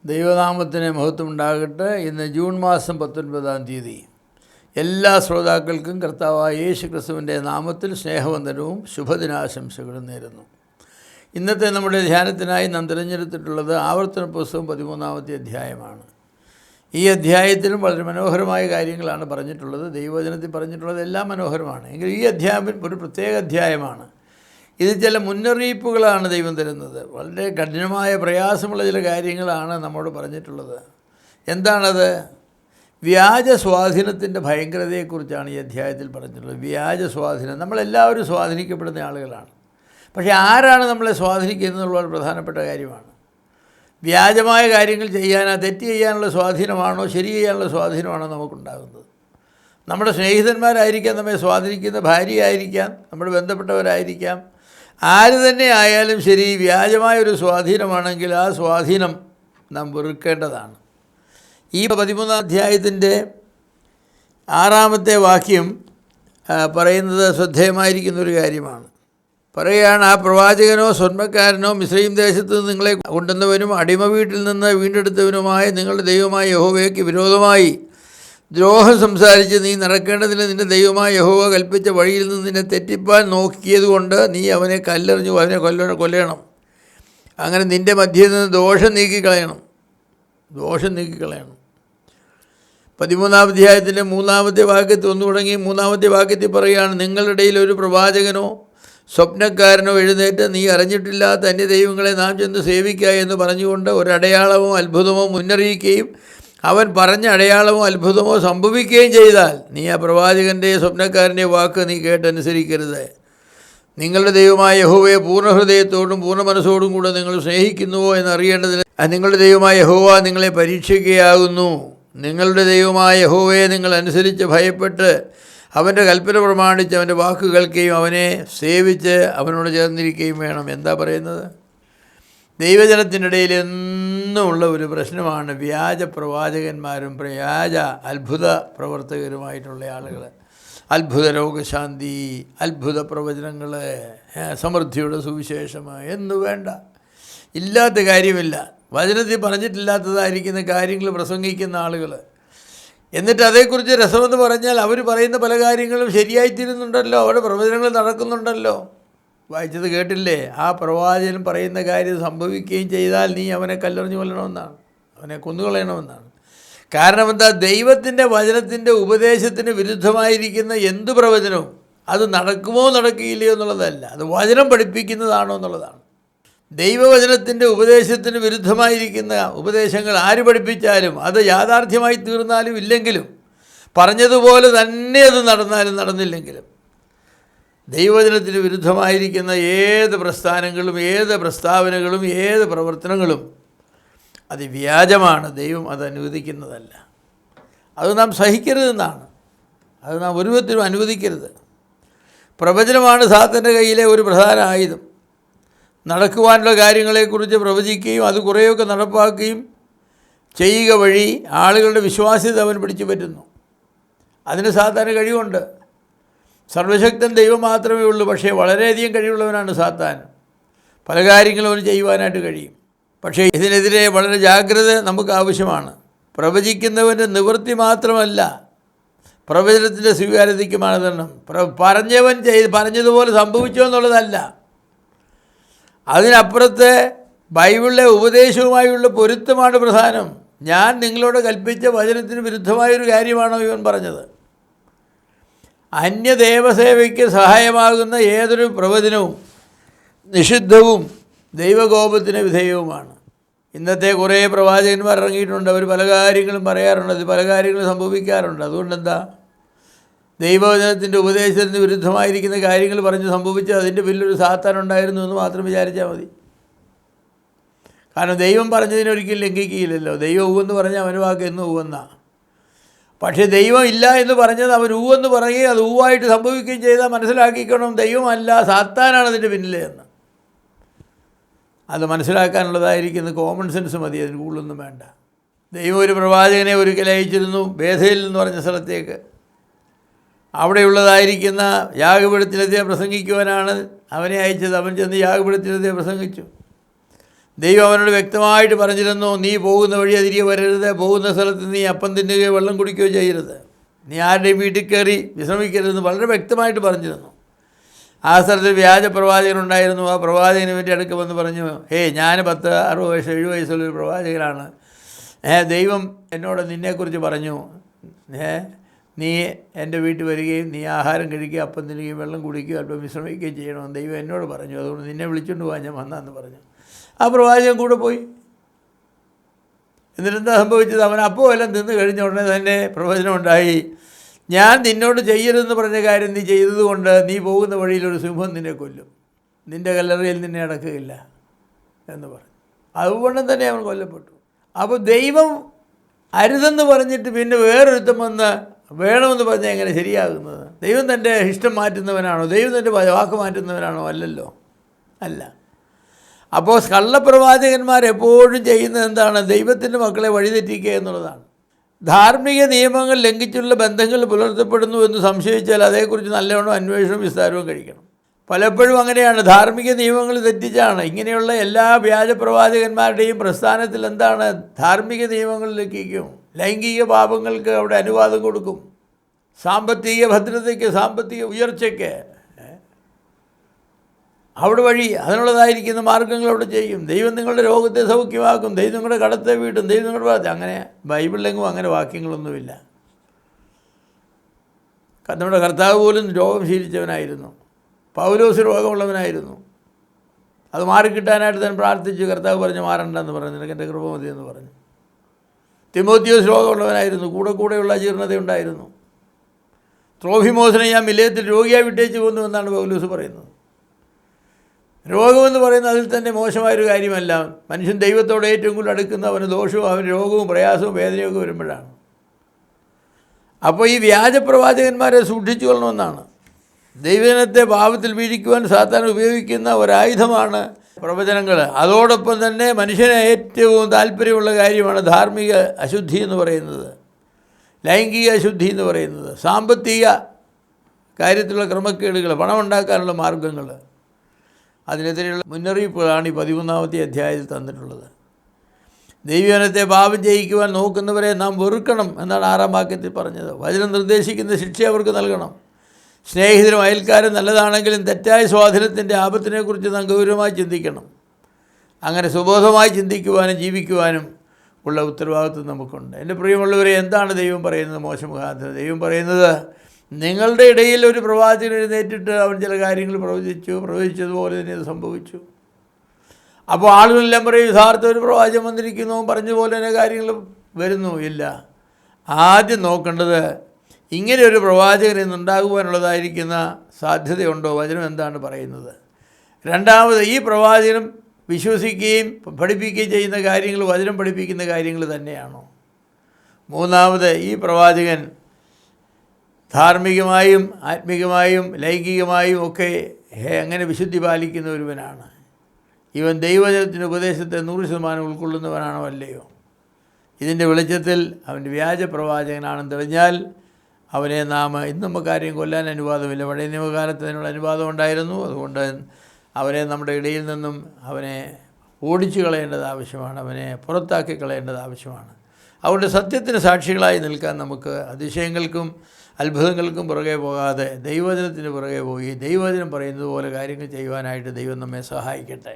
ദൈവനാമത്തിന് മഹത്വം ഉണ്ടാകട്ടെ. ഇന്ന് ജൂൺ മാസം 19-ാം തീയതി. എല്ലാ ശ്രോതാക്കൾക്കും കർത്താവായ യേശു ക്രിസ്തുവിൻ്റെ നാമത്തിൽ സ്നേഹവന്ദനവും ശുഭദിനാശംസകളും നേരുന്നു. ഇന്നത്തെ നമ്മുടെ ധ്യാനത്തിനായി നാം തിരഞ്ഞെടുത്തിട്ടുള്ളത് ആവർത്തന പുസ്തകം 13-ാമത്തെ അധ്യായമാണ്. ഈ അധ്യായത്തിലും വളരെ മനോഹരമായ കാര്യങ്ങളാണ് പറഞ്ഞിട്ടുള്ളത്. ദൈവവചനത്തിൽ പറഞ്ഞിട്ടുള്ളത് എല്ലാം മനോഹരമാണ്. എങ്കിൽ ഈ അധ്യായം ഒരു പ്രത്യേക അധ്യായമാണ്. ഇത് ചില മുന്നറിയിപ്പുകളാണ് ദൈവം തരുന്നത്. വളരെ കഠിനമായ പ്രയാസമുള്ള ചില കാര്യങ്ങളാണ് നമ്മോട് പറഞ്ഞിട്ടുള്ളത്. എന്താണത്? വ്യാജ സ്വാധീനത്തിൻ്റെ ഭയങ്കരതയെക്കുറിച്ചാണ് ഈ അധ്യായത്തിൽ പറഞ്ഞിട്ടുള്ളത്. വ്യാജ സ്വാധീനം. നമ്മളെല്ലാവരും സ്വാധീനിക്കപ്പെടുന്ന ആളുകളാണ്. പക്ഷേ ആരാണ് നമ്മളെ സ്വാധീനിക്കുന്നതെന്നുള്ള പ്രധാനപ്പെട്ട കാര്യമാണ്. വ്യാജമായ കാര്യങ്ങൾ ചെയ്യാനോ തെറ്റ് ചെയ്യാനുള്ള സ്വാധീനമാണോ ശരി ചെയ്യാനുള്ള സ്വാധീനമാണോ നമുക്കുണ്ടാകുന്നത്? നമ്മുടെ സ്നേഹിതന്മാരായിരിക്കാം നമ്മെ സ്വാധീനിക്കുന്ന, ഭാര്യയായിരിക്കാം, നമ്മുടെ ബന്ധപ്പെട്ടവരായിരിക്കാം, ആര് തന്നെ ആയാലും ശരി, വ്യാജമായൊരു സ്വാധീനമാണെങ്കിൽ ആ സ്വാധീനം നാം വെറുക്കേണ്ടതാണ്. ഈ 13-ാം അധ്യായത്തിൻ്റെ 6-ാമത്തെ വാക്യം പറയുന്നത് ശ്രദ്ധേയമായിരിക്കുന്നൊരു കാര്യമാണ്. പറയുകയാണ്, ആ പ്രവാചകനോ സ്വർണ്ണക്കാരനോ മിസ്രയീം ദേശത്ത് നിന്ന് നിങ്ങളെ കൊണ്ടുവന്നവനും അടിമ വീട്ടിൽ നിന്ന് വീണ്ടെടുത്തവനുമായ നിങ്ങളുടെ ദൈവമായ യഹോവയ്ക്ക് വിരോധമായി ദ്രോഹം സംസാരിച്ച് നീ നടക്കേണ്ടതിന് നിൻ്റെ ദൈവമായ യഹോവ കൽപ്പിച്ച വഴിയിൽ നിന്ന് നിന്നെ തെറ്റിപ്പാൻ നോക്കിയതുകൊണ്ട് നീ അവനെ കല്ലെറിഞ്ഞു അവനെ കൊല്ലണം. അങ്ങനെ നിൻ്റെ മധ്യയിൽ നിന്ന് ദോഷം നീക്കിക്കളയണം. 13-ാം അധ്യായത്തിൻ്റെ 3-ാമത്തെ വാക്യത്തിൽ ഒന്ന് തുടങ്ങി 3-ാമത്തെ വാക്യത്തിൽ പറയുകയാണ്, നിങ്ങളുടെ ഇടയിൽ ഒരു പ്രവാചകനോ സ്വപ്നക്കാരനോ എഴുന്നേറ്റ് നീ അറിഞ്ഞിട്ടില്ലാത്ത അന്യദൈവങ്ങളെ നാം ചെന്ന് സേവിക്കുക എന്ന് പറഞ്ഞുകൊണ്ട് ഒരടയാളമോ അത്ഭുതമോ മുന്നറിയിക്കുകയും അവൻ പറഞ്ഞ അടയാളമോ അത്ഭുതമോ സംഭവിക്കുകയും ചെയ്താൽ നീ ആ പ്രവാചകൻ്റെ സ്വപ്നക്കാരൻ്റെ വാക്ക് നീ കേട്ടനുസരിക്കരുത്. നിങ്ങളുടെ ദൈവമായ യഹോവയെ പൂർണ്ണ ഹൃദയത്തോടും പൂർണ്ണ മനസ്സോടും കൂടെ നിങ്ങൾ സ്നേഹിക്കുന്നുവോ എന്നറിയേണ്ടതിന് നിങ്ങളുടെ ദൈവമായ യഹോവ നിങ്ങളെ പരീക്ഷിക്കുകയാകുന്നു. നിങ്ങളുടെ ദൈവമായ യഹോവയെ നിങ്ങൾ അനുസരിച്ച് ഭയപ്പെട്ട് അവൻ്റെ കൽപ്പന പ്രമാണിച്ച് അവൻ്റെ വാക്ക് കേൾക്കുകയും അവനെ സേവിച്ച് അവനോട് ചേർന്നിരിക്കുകയും വേണം. എന്താ പറയുന്നത്? ദൈവജനത്തിൻ്റെ ഇടയിൽ എന്നുമുള്ള ഒരു പ്രശ്നമാണ് വ്യാജ പ്രവാചകന്മാരും വ്യാജ അത്ഭുത പ്രവർത്തകരുമായിട്ടുള്ള ആളുകൾ. അത്ഭുത രോഗശാന്തി, അത്ഭുത പ്രവചനങ്ങൾ, സമൃദ്ധിയുടെ സുവിശേഷം എന്നു വേണ്ട, ഇല്ലാത്ത കാര്യമില്ല. വചനത്തിൽ പറഞ്ഞിട്ടില്ലാത്തതായിരിക്കുന്ന കാര്യങ്ങൾ പ്രസംഗിക്കുന്ന ആളുകൾ. എന്നിട്ട് അതേക്കുറിച്ച് രസമെന്ന് പറഞ്ഞാൽ അവർ പറയുന്ന പല കാര്യങ്ങളും ശരിയായിത്തീരുന്നുണ്ടല്ലോ, അവരുടെ പ്രവചനങ്ങൾ നടക്കുന്നുണ്ടല്ലോ. വായിച്ചത് കേട്ടില്ലേ? ആ പ്രവാചകൻ പറയുന്ന കാര്യം സംഭവിക്കുകയും ചെയ്താൽ നീ അവനെ കല്ലെറിഞ്ഞു കൊല്ലണമെന്നാണ്, അവനെ കൊന്നുകളയണമെന്നാണ്. കാരണം എന്താ? ദൈവത്തിൻ്റെ വചനത്തിൻ്റെ ഉപദേശത്തിന് വിരുദ്ധമായിരിക്കുന്ന എന്ത് പ്രവചനവും അത് നടക്കുമോ നടക്കുകയില്ലയോ എന്നുള്ളതല്ല, അത് വചനം പഠിപ്പിക്കുന്നതാണോ എന്നുള്ളതാണ്. ദൈവവചനത്തിൻ്റെ ഉപദേശത്തിന് വിരുദ്ധമായിരിക്കുന്ന ഉപദേശങ്ങൾ ആര് പഠിപ്പിച്ചാലും അത് യാഥാർത്ഥ്യമായി തീർന്നാലും ഇല്ലെങ്കിലും പറഞ്ഞതുപോലെ തന്നെ അത് നടന്നാലും നടന്നില്ലെങ്കിലും ദൈവവചനത്തിന് വിരുദ്ധമായിരിക്കുന്ന ഏത് പ്രസ്ഥാനങ്ങളും ഏത് പ്രസ്താവനകളും ഏത് പ്രവർത്തനങ്ങളും അത് വ്യാജമാണ്. ദൈവം അത് അനുവദിക്കുന്നതല്ല. അത് നാം സഹിക്കരുതെന്നാണ്. അത് നാം ഒരു വിധത്തിലും അനുവദിക്കരുത്. പ്രവചനമാണ് സാത്താൻ്റെ കയ്യിലെ ഒരു പ്രധാന ആയുധം. നടക്കുവാനുള്ള കാര്യങ്ങളെക്കുറിച്ച് പ്രവചിക്കുകയും അത് കുറേയൊക്കെ നടപ്പാക്കുകയും ചെയ്യുക വഴി ആളുകളുടെ വിശ്വാസ്യത അവൻ പിടിച്ചു പറ്റുന്നു. അതിന് സാത്താന് കഴിവുണ്ട്. സർവശക്തൻ ദൈവം മാത്രമേ ഉള്ളൂ. പക്ഷേ വളരെയധികം കഴിവുള്ളവനാണ് സാത്താൻ. പല കാര്യങ്ങളും അവന് ചെയ്യുവാനായിട്ട് കഴിയും. പക്ഷേ ഇതിനെതിരെ വളരെ ജാഗ്രത നമുക്ക് ആവശ്യമാണ്. പ്രവചിക്കുന്നവൻ്റെ നിവൃത്തി മാത്രമല്ല പ്രവചനത്തിൻ്റെ സ്വീകാര്യതയ്ക്ക് മാനദണ്ഡം. പറഞ്ഞവൻ പറഞ്ഞതുപോലെ സംഭവിച്ചോ എന്നുള്ളതല്ല, അതിനപ്പുറത്ത് ബൈബിളിലെ ഉപദേശവുമായുള്ള പൊരുത്തമാണ് പ്രധാനം. ഞാൻ നിങ്ങളോട് കൽപ്പിച്ച വചനത്തിന് വിരുദ്ധമായൊരു കാര്യമാണോ ഇവൻ പറഞ്ഞത്? അന്യദേവസേവയ്ക്ക് സഹായമാകുന്ന ഏതൊരു പ്രവചനവും നിഷിദ്ധവും ദൈവകോപത്തിന് വിധേയവുമാണ്. ഇന്നത്തെ കുറേ പ്രവാചകന്മാർ ഇറങ്ങിയിട്ടുണ്ട്. അവർ പല കാര്യങ്ങളും പറയാറുണ്ട്, അത് പല കാര്യങ്ങളും സംഭവിക്കാറുണ്ട്. അതുകൊണ്ടെന്താ? ദൈവവചനത്തിൻ്റെ ഉപദേശത്തിന് വിരുദ്ധമായിരിക്കുന്ന കാര്യങ്ങൾ പറഞ്ഞ് സംഭവിച്ച് അതിൻ്റെ പിന്നിലൊരു സാത്താൻ ഉണ്ടായിരുന്നു എന്ന് മാത്രം വിചാരിച്ചാൽ മതി. കാരണം ദൈവം പറഞ്ഞതിനൊരിക്കലും ലംഘിക്കുകയില്ലല്ലോ. ദൈവം ഊവെന്ന് പറഞ്ഞാൽ അവന് വാക്ക് എന്ന് ഊവെന്ന. പക്ഷേ ദൈവം ഇല്ല എന്ന് പറഞ്ഞത് അവൻ ഊവെന്ന് പറയുകയും അത് ഊവായിട്ട് സംഭവിക്കുകയും ചെയ്താൽ മനസ്സിലാക്കിക്കണം, ദൈവമല്ല സാത്താനാണ് അതിൻ്റെ പിന്നിൽ എന്ന്. അത് മനസ്സിലാക്കാനുള്ളതായിരിക്കുന്ന കോമൺ സെൻസ് മതി, അതിന് കൂടുതലൊന്നും വേണ്ട. ദൈവം ഒരു പ്രവാചകനെ ഒരിക്കൽ അയച്ചിരുന്നു ബേഥേൽ എന്ന് പറഞ്ഞ സ്ഥലത്തേക്ക്. അവിടെയുള്ളതായിരിക്കുന്ന യാഗപീഠത്തിലെത്തിയ പ്രസംഗിക്കുവാനാണ് അവനെ അയച്ചത്. അവൻ ചെന്ന് യാഗപീഠത്തിലെത്തിയ പ്രസംഗിച്ചു. ദൈവം അവനോട് വ്യക്തമായിട്ട് പറഞ്ഞിരുന്നു, നീ പോകുന്ന വഴി തിരികെ വരരുത്, പോകുന്ന സ്ഥലത്ത് നീ അപ്പം തിന്നുകയോ വെള്ളം കുടിക്കുകയോ ചെയ്യരുത്, നീ ആരുടെയും വീട്ടിൽ കയറി വിശ്രമിക്കരുതെന്ന് വളരെ വ്യക്തമായിട്ട് പറഞ്ഞിരുന്നു. ആ സ്ഥലത്ത് വ്യാജ പ്രവാചകനുണ്ടായിരുന്നു. ആ പ്രവാചകന് വേണ്ടി അടുക്ക വന്ന് പറഞ്ഞു, ഞാൻ 10, 60 വയസ്സ് 70 വയസ്സുള്ളൊരു പ്രവാചകനാണ്. ദൈവം എന്നോട് നിന്നെക്കുറിച്ച് പറഞ്ഞു, നീ എൻ്റെ വീട്ടിൽ വരികയും നീ ആഹാരം കഴിക്കുകയും അപ്പം തിന്നുകയും വെള്ളം കുടിക്കുകയും അല്പം വിശ്രമിക്കുകയും ചെയ്യണമെന്ന് ദൈവം എന്നോട് പറഞ്ഞു, അതുകൊണ്ട് നിന്നെ വിളിച്ചുകൊണ്ട് പോകാൻ ഞാൻ വന്നതെന്ന് പറഞ്ഞു. ആ പ്രവാചകൻ കൂടെ പോയി. എന്നിട്ടെന്താ സംഭവിച്ചത്? അവൻ അപ്പോൾ എല്ലാം തിന്ന് കഴിഞ്ഞ ഉടനെ തന്നെ പ്രവചനമുണ്ടായി, ഞാൻ നിന്നോട് ചെയ്യരുതെന്ന് പറഞ്ഞ കാര്യം നീ ചെയ്തതുകൊണ്ട് നീ പോകുന്ന വഴിയിലൊരു സിംഹം നിന്നെ കൊല്ലും, നിൻ്റെ കല്ലറയിൽ നിന്നെ അടക്കുകയില്ല എന്ന് പറഞ്ഞു. അതുകൊണ്ട് തന്നെ അവൻ കൊല്ലപ്പെട്ടു. അപ്പോൾ ദൈവം അരുതെന്ന് പറഞ്ഞിട്ട് പിന്നെ വേറൊരുത്തം വന്ന് വേണമെന്ന് പറഞ്ഞാൽ എങ്ങനെ ശരിയാകുന്നത്? ദൈവം തൻ്റെ ഇഷ്ടം മാറ്റുന്നവനാണോ? ദൈവം തൻ്റെ വാക്ക് മാറ്റുന്നവനാണോ? അല്ലല്ലോ, അല്ല. അപ്പോൾ കള്ളപ്രവാചകന്മാരെപ്പോഴും ചെയ്യുന്നത് എന്താണ്? ദൈവത്തിൻ്റെ മക്കളെ വഴിതെറ്റിക്കുക എന്നുള്ളതാണ്. ധാർമ്മിക നിയമങ്ങൾ ലംഘിച്ചുള്ള ബന്ധങ്ങൾ പുലർത്തപ്പെടുന്നു എന്ന് സംശയിച്ചാൽ അതേക്കുറിച്ച് നല്ലവണ്ണം അന്വേഷണവും വിസ്താരവും കഴിക്കണം. പലപ്പോഴും അങ്ങനെയാണ്, ധാർമ്മിക നിയമങ്ങൾ തെറ്റിച്ചാണ്. ഇങ്ങനെയുള്ള എല്ലാ വ്യാജപ്രവാചകന്മാരുടെയും പ്രസ്ഥാനത്തിൽ എന്താണ്? ധാർമ്മിക നിയമങ്ങൾ ലംഘിക്കും, ലൈംഗിക പാപങ്ങൾക്ക് അവിടെ അനുവാദം കൊടുക്കും, സാമ്പത്തിക ഭദ്രതയ്ക്ക്, സാമ്പത്തിക ഉയർച്ചയ്ക്ക് അവിടെ വഴി അതിനുള്ളതായിരിക്കുന്ന മാർഗ്ഗങ്ങൾ അവിടെ ചെയ്യും. ദൈവം നിങ്ങളുടെ രോഗത്തെ സൗഖ്യമാക്കും, ദൈവം നിങ്ങളുടെ കടത്തെ വീട്ടും, ദൈവം നിങ്ങളുടെ അങ്ങനെ ബൈബിളിലെങ്ങും അങ്ങനെ വാക്യങ്ങളൊന്നുമില്ല. നമ്മുടെ കർത്താവ് പോലും രോഗം ശീലിച്ചവനായിരുന്നു. പൗലോസ് രോഗമുള്ളവനായിരുന്നു. അത് മാറിക്കിട്ടാനായിട്ട് തന്നെ പ്രാർത്ഥിച്ചു. കർത്താവ് പറഞ്ഞു, മാറണ്ടെന്ന് പറഞ്ഞു, നിനക്ക് എൻ്റെ കൃപ മതി എന്ന് പറഞ്ഞു. തിമോത്തിയോസ് രോഗമുള്ളവനായിരുന്നു, കൂടെയുള്ള അജീർണതയുണ്ടായിരുന്നു. ത്രോഫിമോസിനെ ഞാൻ മിലേത്തിൽ രോഗിയായി വിട്ടേച്ച് പോകുന്നു എന്നാണ് പൗലോസ് പറയുന്നത്. രോഗമെന്ന് പറയുന്നത് അതിൽ തന്നെ മോശമായൊരു കാര്യമല്ല. മനുഷ്യൻ ദൈവത്തോട് ഏറ്റവും കൂടുതൽ അടുക്കുന്ന അവന് ദോഷവും അവന് രോഗവും പ്രയാസവും വേദനയൊക്കെ വരുമ്പോഴാണ്. അപ്പോൾ ഈ വ്യാജപ്രവാചകന്മാരെ സൂക്ഷിച്ചു കൊള്ളണമെന്നാണ്. ദൈവജനത്തെ പാപത്തിൽ വീഴിക്കുവാൻ സാത്താൻ ഉപയോഗിക്കുന്ന ഒരായുധമാണ് പ്രവചനങ്ങൾ. അതോടൊപ്പം തന്നെ മനുഷ്യന് ഏറ്റവും താല്പര്യമുള്ള കാര്യമാണ് ധാർമ്മിക അശുദ്ധി എന്ന് പറയുന്നത്, ലൈംഗിക അശുദ്ധി എന്ന് പറയുന്നത്, സാമ്പത്തിക കാര്യത്തിലുള്ള ക്രമക്കേടുകൾ, പണമുണ്ടാക്കാനുള്ള മാർഗ്ഗങ്ങൾ. അതിനെതിരെയുള്ള മുന്നറിയിപ്പുകളാണ് ഈ 13-ാമത്തെ അധ്യായത്തിൽ തന്നിട്ടുള്ളത്. ദൈവജനത്തെ പാപം ജയിക്കുവാൻ നോക്കുന്നവരെ നാം വെറുക്കണം എന്നാണ് 6-ാം വാക്യത്തിൽ പറഞ്ഞത്. വചനം നിർദ്ദേശിക്കുന്ന ശിക്ഷ അവർക്ക് നൽകണം. സ്നേഹിതരും അയൽക്കാരും നല്ലതാണെങ്കിലും തെറ്റായ സ്വാധീനത്തിൻ്റെ ആപത്തിനെക്കുറിച്ച് നാം ഗൗരവമായി ചിന്തിക്കണം. അങ്ങനെ സുബോധമായി ചിന്തിക്കുവാനും ജീവിക്കുവാനും ഉള്ള ഉത്തരവാദിത്വം നമുക്കുണ്ട്. എൻ്റെ പ്രിയമുള്ളവരെ, എന്താണ് ദൈവം പറയുന്നത്? മോശ മുഖാന്തരം ദൈവം പറയുന്നത്, നിങ്ങളുടെ ഇടയിൽ ഒരു പ്രവാചകൻ എഴുന്നേറ്റിട്ട് അവൻ ചില കാര്യങ്ങൾ പ്രവചിച്ചതുപോലെ തന്നെ ഇത് സംഭവിച്ചു. അപ്പോൾ ആളുകളെല്ലാം പറയും, യഥാർത്ഥ ഒരു പ്രവാചകൻ വന്നിരിക്കുന്നു, പറഞ്ഞതുപോലെ തന്നെ കാര്യങ്ങൾ വരുന്നു. ഇല്ല, ആദ്യം നോക്കേണ്ടത് ഇങ്ങനെ ഒരു പ്രവാചകൻ ഇന്നുണ്ടാകുവാനുള്ളതായിരിക്കുന്ന സാധ്യതയുണ്ടോ? വചനം എന്താണ് പറയുന്നത്? രണ്ടാമത്, ഈ പ്രവാചകനും വിശ്വസിക്കുകയും പഠിപ്പിക്കുകയും ചെയ്യുന്ന കാര്യങ്ങൾ വചനം പഠിപ്പിക്കുന്ന കാര്യങ്ങൾ തന്നെയാണോ? മൂന്നാമത്, ഈ പ്രവാചകൻ ധാർമ്മികമായും ആത്മീകമായും ലൈംഗികമായും ഒക്കെ അങ്ങനെ വിശുദ്ധി പാലിക്കുന്ന ഒരുവനാണ്. ഇവൻ ദൈവജനത്തിൻ്റെ ഉപദേശത്തെ 100% ഉൾക്കൊള്ളുന്നവനാണോ അല്ലയോ? ഇതിൻ്റെ വെളിച്ചത്തിൽ അവൻ്റെ വ്യാജപ്രവാചകനാണെന്ന് തെളിഞ്ഞാൽ അവനെ നാം ഇന്ന് നമുക്ക് ആരെയും കൊല്ലാൻ അനുവാദമില്ല. പഴയ നിയമകാലത്ത് അതിനുള്ള അനുവാദം ഉണ്ടായിരുന്നു. അതുകൊണ്ട് അവനെ നമ്മുടെ ഇടയിൽ നിന്നും അവനെ ഓടിച്ചു കളയേണ്ടത് ആവശ്യമാണ്, അവനെ പുറത്താക്കി കളയേണ്ടത് ആവശ്യമാണ്. അതുകൊണ്ട് സത്യത്തിന് സാക്ഷികളായി നിൽക്കാൻ നമുക്ക് അതിശയങ്ങൾക്കും അത്ഭുതങ്ങൾക്കും പുറകെ പോകാതെ ദൈവവചനത്തിന് പുറകെ പോയി ദൈവവചനം പറയുന്നത് പോലെ കാര്യങ്ങൾ ചെയ്യുവാനായിട്ട് ദൈവം നമ്മെ സഹായിക്കട്ടെ.